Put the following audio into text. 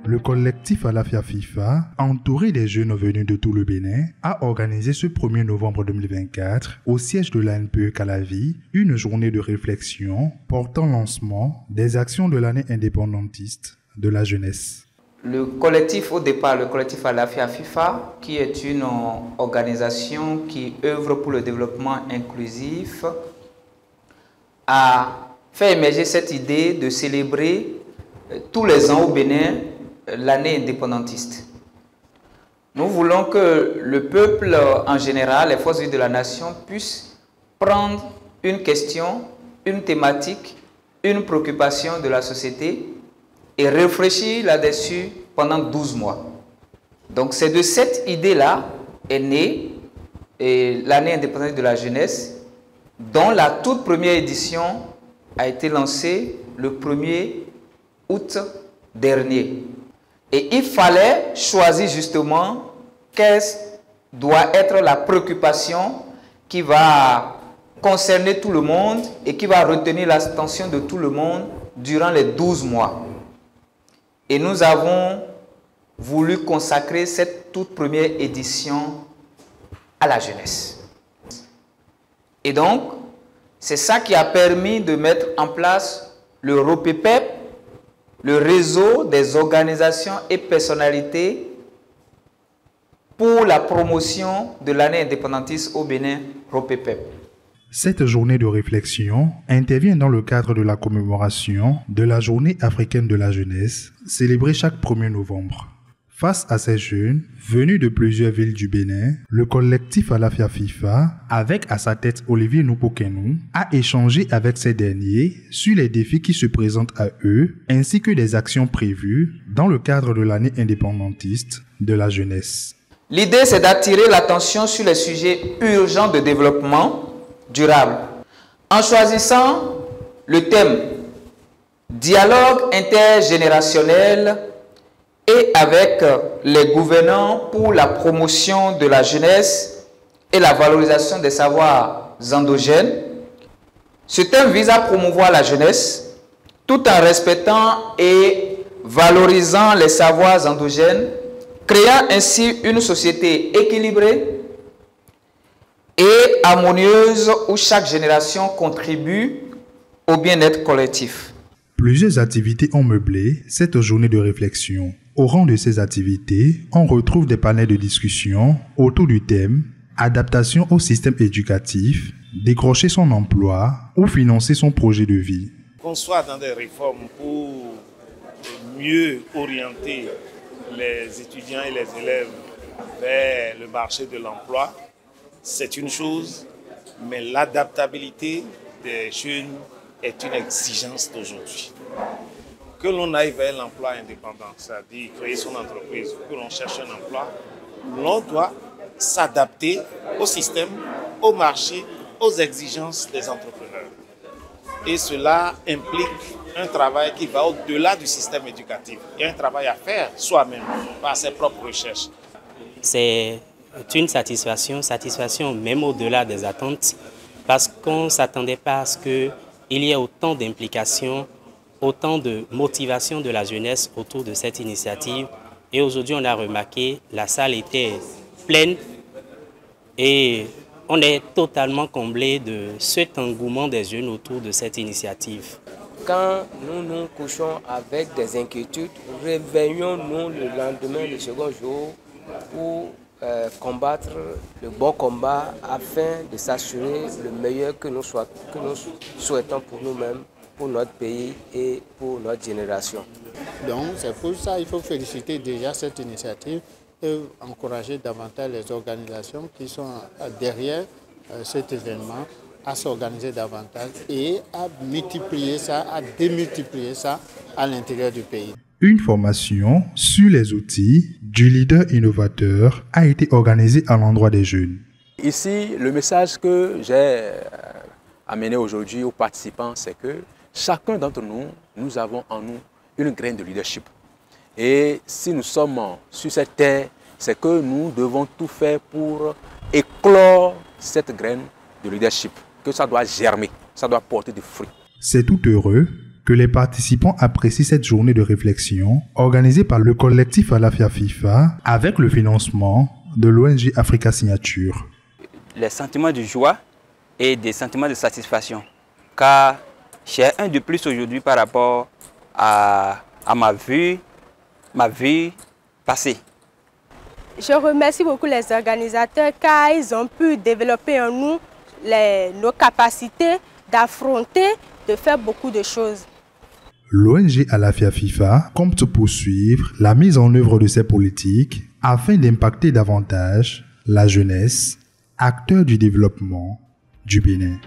Le collectif Alafia FIFA, entouré des jeunes venus de tout le Bénin, a organisé ce 1er novembre 2024, au siège de l'ANPE Calavi, une journée de réflexion portant lancement des actions de l'année indépendantiste de la jeunesse. Le collectif, au départ, le collectif Alafia FIFA, qui est une organisation qui œuvre pour le développement inclusif, a fait émerger cette idée de célébrer tous les ans au Bénin l'année indépendantiste. Nous voulons que le peuple en général, les forces vives de la nation, puissent prendre une question, une thématique, une préoccupation de la société et réfléchir là-dessus pendant 12 mois. Donc c'est de cette idée-là est née l'année indépendantiste de la jeunesse, dont la toute première édition a été lancée le 1er août dernier. Et il fallait choisir justement quelle doit être la préoccupation qui va concerner tout le monde et qui va retenir l'attention de tout le monde durant les 12 mois. Et nous avons voulu consacrer cette toute première édition à la jeunesse. Et donc, c'est ça qui a permis de mettre en place le ROPEPEP, le réseau des organisations et personnalités pour la promotion de l'année indépendantiste au Bénin, ROPEPEP. Cette journée de réflexion intervient dans le cadre de la commémoration de la Journée africaine de la jeunesse, célébrée chaque 1er novembre. Face à ces jeunes, venus de plusieurs villes du Bénin, le collectif Alafia FIFA, avec à sa tête Olivier Noupokenou, a échangé avec ces derniers sur les défis qui se présentent à eux, ainsi que des actions prévues dans le cadre de l'année indépendantiste de la jeunesse. L'idée, c'est d'attirer l'attention sur les sujets urgents de développement durable, en choisissant le thème « Dialogue intergénérationnel » et avec les gouvernants pour la promotion de la jeunesse et la valorisation des savoirs endogènes. Ce thème vise à promouvoir la jeunesse tout en respectant et valorisant les savoirs endogènes, créant ainsi une société équilibrée et harmonieuse où chaque génération contribue au bien-être collectif. Plusieurs activités ont meublé cette journée de réflexion. Au rang de ces activités, on retrouve des panels de discussion autour du thème « Adaptation au système éducatif, décrocher son emploi ou financer son projet de vie ». Qu'on soit dans des réformes pour mieux orienter les étudiants et les élèves vers le marché de l'emploi, c'est une chose, mais l'adaptabilité des jeunes est une exigence d'aujourd'hui. Que l'on aille vers l'emploi indépendant, c'est-à-dire créer son entreprise, que l'on cherche un emploi, l'on doit s'adapter au système, au marché, aux exigences des entrepreneurs. Et cela implique un travail qui va au-delà du système éducatif. Il y a un travail à faire soi-même, par ses propres recherches. C'est une satisfaction même au-delà des attentes, parce qu'on ne s'attendait pas à ce qu'il y ait autant d'implications, autant de motivation de la jeunesse autour de cette initiative. Et aujourd'hui, on a remarqué, la salle était pleine et on est totalement comblé de cet engouement des jeunes autour de cette initiative. Quand nous nous couchons avec des inquiétudes, réveillons-nous le lendemain, le second jour, pour combattre le bon combat afin de s'assurer le meilleur que nous souhaitons pour nous-mêmes, pour notre pays et pour notre génération. Donc c'est pour ça qu'il faut féliciter déjà cette initiative et encourager davantage les organisations qui sont derrière cet événement à s'organiser davantage et à multiplier ça, à démultiplier ça à l'intérieur du pays. Une formation sur les outils du leader innovateur a été organisée à l'endroit des jeunes. Ici, le message que j'ai amené aujourd'hui aux participants, c'est que chacun d'entre nous, nous avons en nous une graine de leadership. Et si nous sommes sur cette terre, c'est que nous devons tout faire pour éclore cette graine de leadership, que ça doit germer, ça doit porter des fruits. C'est tout heureux que les participants apprécient cette journée de réflexion organisée par le collectif Alafia FIFA avec le financement de l'ONG Africa Signature. Les sentiments de joie et des sentiments de satisfaction, car j'ai un de plus aujourd'hui par rapport à ma vie passée. Je remercie beaucoup les organisateurs car ils ont pu développer en nous nos capacités d'affronter, de faire beaucoup de choses. L'ONG Alafia FIFA compte poursuivre la mise en œuvre de ces politiques afin d'impacter davantage la jeunesse, acteur du développement du Bénin.